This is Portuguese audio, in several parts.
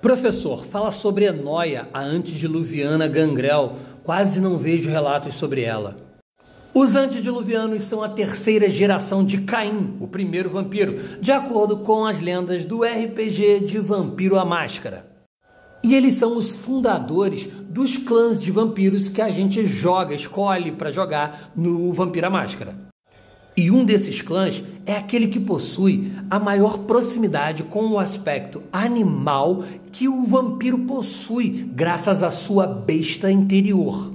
Professor, fala sobre Enoia, a antediluviana Gangrel. Quase não vejo relatos sobre ela. Os antediluvianos são a terceira geração de Caim, o primeiro vampiro, de acordo com as lendas do RPG de Vampiro à Máscara. E eles são os fundadores dos clãs de vampiros que a gente escolhe para jogar no Vampiro à Máscara. E um desses clãs é aquele que possui a maior proximidade com o aspecto animal que o vampiro possui, graças à sua besta interior.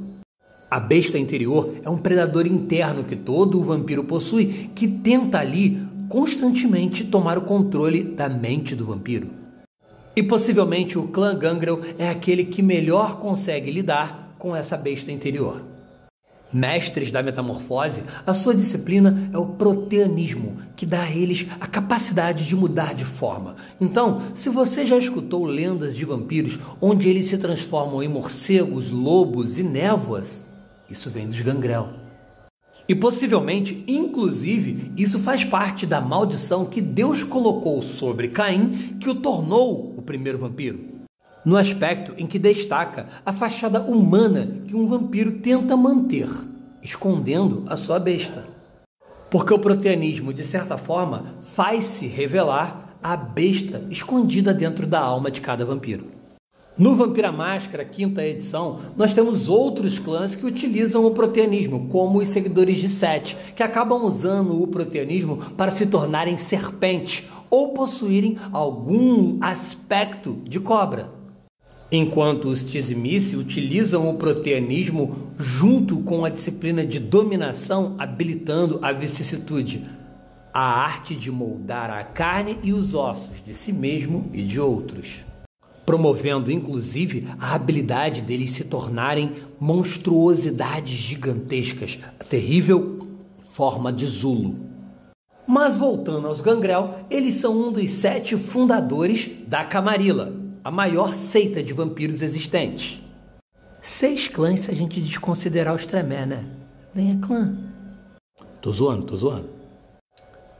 A besta interior é um predador interno que todo o vampiro possui, que tenta ali constantemente tomar o controle da mente do vampiro. E possivelmente o clã Gangrel é aquele que melhor consegue lidar com essa besta interior. Mestres da metamorfose, a sua disciplina é o proteanismo, que dá a eles a capacidade de mudar de forma. Então, se você já escutou lendas de vampiros onde eles se transformam em morcegos, lobos e névoas, isso vem dos Gangrel. E possivelmente, inclusive, isso faz parte da maldição que Deus colocou sobre Caim, que o tornou o primeiro vampiro. No aspecto em que destaca a fachada humana que um vampiro tenta manter, escondendo a sua besta. Porque o proteanismo, de certa forma, faz-se revelar a besta escondida dentro da alma de cada vampiro. No Vampiro à Máscara, 5ª edição, nós temos outros clãs que utilizam o proteanismo, como os seguidores de Sete, que acabam usando o proteanismo para se tornarem serpentes ou possuírem algum aspecto de cobra. Enquanto os Tzimisce utilizam o proteanismo junto com a disciplina de dominação, habilitando a vicissitude, a arte de moldar a carne e os ossos de si mesmo e de outros, promovendo inclusive a habilidade deles se tornarem monstruosidades gigantescas, a terrível forma de Zulu. Mas voltando aos Gangrel, eles são um dos 7 fundadores da Camarilla, a maior seita de vampiros existentes. 6 clãs se a gente desconsiderar os Tremé, né? Nem é clã. Tô zoando.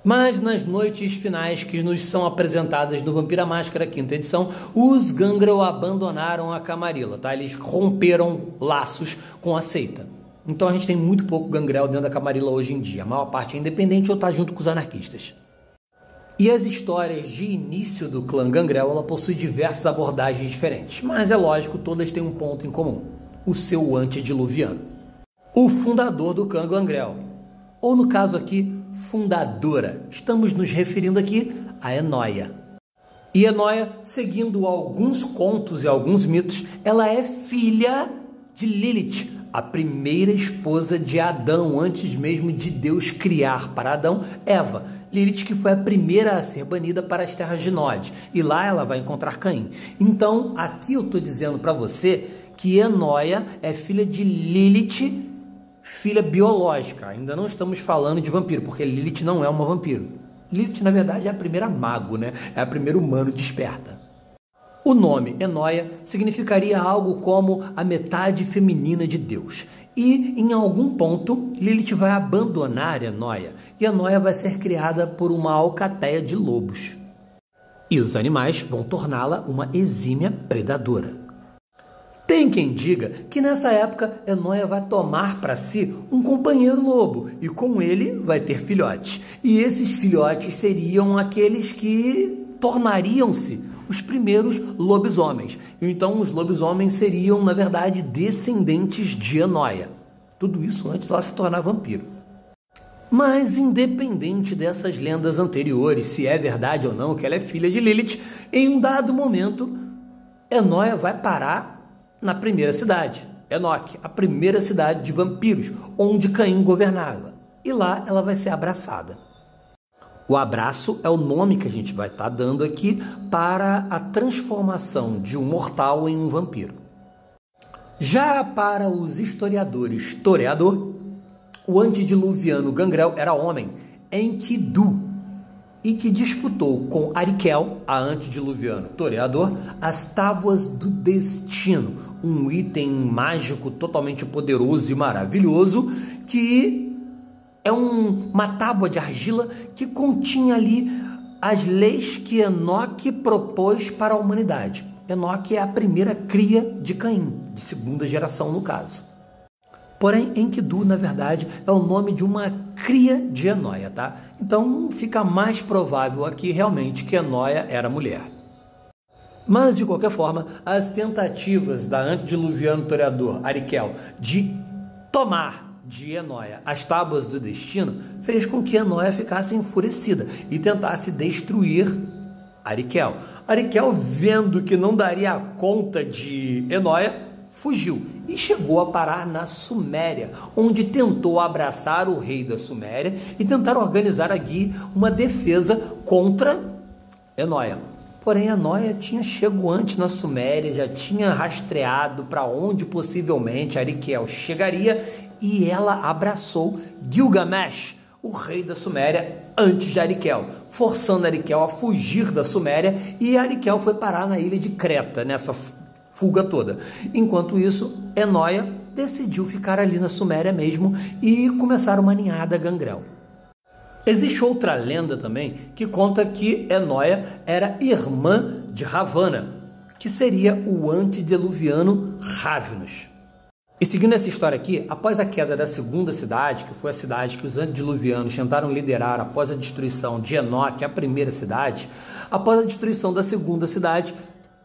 Mas nas noites finais que nos são apresentadas no Vampiro à Máscara, 5ª edição, os Gangrel abandonaram a Camarilla, tá? Eles romperam laços com a seita. Então a gente tem muito pouco Gangrel dentro da Camarilla hoje em dia. A maior parte é independente ou tá junto com os anarquistas. E as histórias de início do clã Gangrel, ela possui diversas abordagens diferentes, mas é lógico, todas têm um ponto em comum: o seu antediluviano. O fundador do clã Gangrel, ou no caso aqui, fundadora. Estamos nos referindo aqui a Enoia. E Enoia, seguindo alguns contos e alguns mitos, ela é filha de Lilith, a primeira esposa de Adão, antes mesmo de Deus criar para Adão Eva. Lilith, que foi a primeira a ser banida para as terras de Nod, e lá ela vai encontrar Caim. Então, aqui eu estou dizendo para você que Enoia é filha de Lilith, filha biológica. Ainda não estamos falando de vampiro, porque Lilith não é uma vampiro. Lilith, na verdade, é a primeira mago, né? É a primeira humano desperta. O nome Enoia significaria algo como a metade feminina de Deus. E, em algum ponto, Lilith vai abandonar Enoia, e Enoia vai ser criada por uma alcateia de lobos. E os animais vão torná-la uma exímia predadora. Tem quem diga que nessa época Enoia vai tomar para si um companheiro lobo, e com ele vai ter filhotes. E esses filhotes seriam aqueles que tornariam-se os primeiros lobisomens. Então os lobisomens seriam, na verdade, descendentes de Enoia. Tudo isso antes de ela se tornar vampiro. Mas independente dessas lendas anteriores, se é verdade ou não que ela é filha de Lilith, em um dado momento, Enoia vai parar na primeira cidade, Enoch, a primeira cidade de vampiros, onde Caim governava. E lá ela vai ser abraçada. O abraço é o nome que a gente vai estar dando aqui para a transformação de um mortal em um vampiro. Já para os historiadores toreador, o antediluviano Gangrel era homem, Enkidu, e que disputou com Arikel, a antediluviano toreador, as Tábuas do Destino, um item mágico totalmente poderoso e maravilhoso que é uma tábua de argila que continha ali as leis que Enoque propôs para a humanidade. Enoque é a primeira cria de Caim, de segunda geração no caso. Porém, Enkidu, na verdade, é o nome de uma cria de Enóia, tá? Então, fica mais provável aqui realmente que Enóia era mulher. Mas, de qualquer forma, as tentativas da antediluviano historiador Arikel de tomar de Enóia as tábuas do destino fez com que Enóia ficasse enfurecida e tentasse destruir Arikel. Arikel, vendo que não daria conta de Enóia, fugiu e chegou a parar na Suméria, onde tentou abraçar o rei da Suméria e tentar organizar aqui uma defesa contra Enóia. Porém, Enóia tinha chegado antes na Suméria, já tinha rastreado para onde possivelmente Arikel chegaria e ela abraçou Gilgamesh, o rei da Suméria, antes de Arikel, forçando Arikel a fugir da Suméria, e Arikel foi parar na ilha de Creta, nessa fuga toda. Enquanto isso, Enóia decidiu ficar ali na Suméria mesmo e começar uma ninhada gangrel. Existe outra lenda também que conta que Enóia era irmã de Ravana, que seria o antediluviano Ravenous. E seguindo essa história aqui, após a queda da segunda cidade, que foi a cidade que os antediluvianos tentaram liderar após a destruição de Enoque, a primeira cidade, após a destruição da segunda cidade,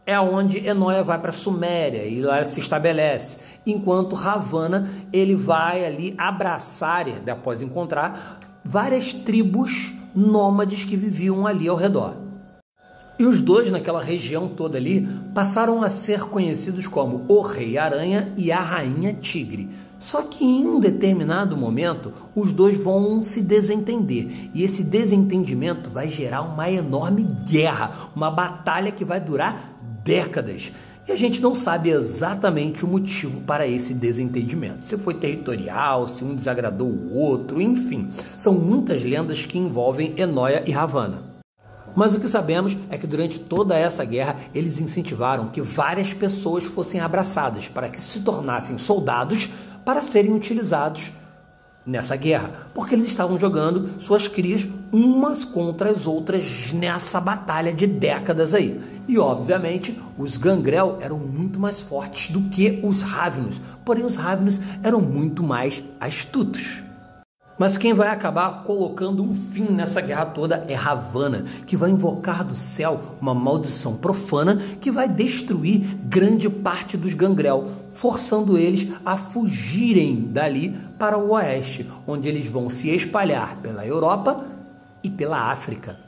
é onde Enóia vai para a Suméria e lá se estabelece, enquanto Ravana ele vai ali abraçar, após encontrar, várias tribos nômades que viviam ali ao redor. E os dois, naquela região toda ali, passaram a ser conhecidos como o Rei Aranha e a Rainha Tigre. Só que em um determinado momento, os dois vão se desentender. E esse desentendimento vai gerar uma enorme guerra, uma batalha que vai durar décadas. E a gente não sabe exatamente o motivo para esse desentendimento. Se foi territorial, se um desagradou o outro, enfim. São muitas lendas que envolvem Enóia e Ravana. Mas o que sabemos é que durante toda essa guerra, eles incentivaram que várias pessoas fossem abraçadas para que se tornassem soldados para serem utilizados nessa guerra, porque eles estavam jogando suas crias umas contra as outras nessa batalha de décadas aí. E obviamente os gangrel eram muito mais fortes do que os Ravenous, porém os Ravenous eram muito mais astutos. Mas quem vai acabar colocando um fim nessa guerra toda é Ravana, que vai invocar do céu uma maldição profana que vai destruir grande parte dos gangrel, forçando eles a fugirem dali para o oeste, onde eles vão se espalhar pela Europa e pela África.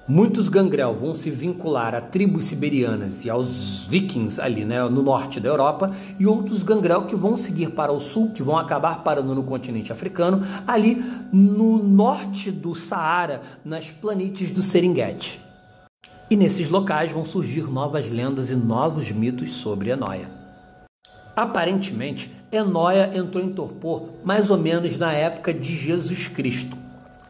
Muitos gangrel vão se vincular a tribos siberianas e aos vikings ali, né, no norte da Europa, e outros gangrel que vão seguir para o sul, que vão acabar parando no continente africano, ali no norte do Saara, nas planícies do Serengeti. E nesses locais vão surgir novas lendas e novos mitos sobre Enóia. Aparentemente, Enóia entrou em torpor mais ou menos na época de Jesus Cristo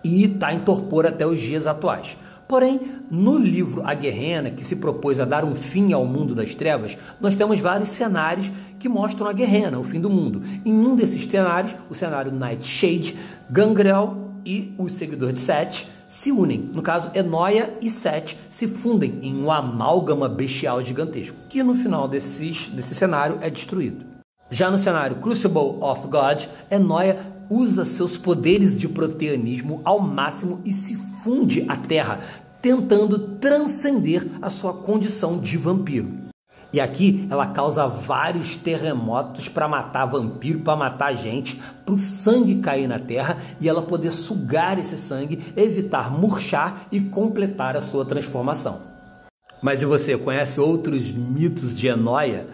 e está em torpor até os dias atuais. Porém, no livro A Guerrena, que se propôs a dar um fim ao mundo das trevas, nós temos vários cenários que mostram a Guerrena, o fim do mundo. Em um desses cenários, o cenário Nightshade, Gangrel e os seguidores de Sete se unem. No caso, Enóia e Sete se fundem em um amálgama bestial gigantesco, que no final desse cenário é destruído. Já no cenário Crucible of God, Enóia usa seus poderes de proteanismo ao máximo e se funde à Terra, tentando transcender a sua condição de vampiro. E aqui ela causa vários terremotos para matar vampiro, para matar gente, para o sangue cair na Terra e ela poder sugar esse sangue, evitar murchar e completar a sua transformação. Mas e você, conhece outros mitos de Enóia?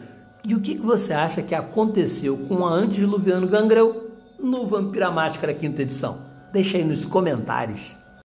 E o que você acha que aconteceu com a antediluviano Gangrel no Vampira Máscara 5ª edição? Deixa aí nos comentários.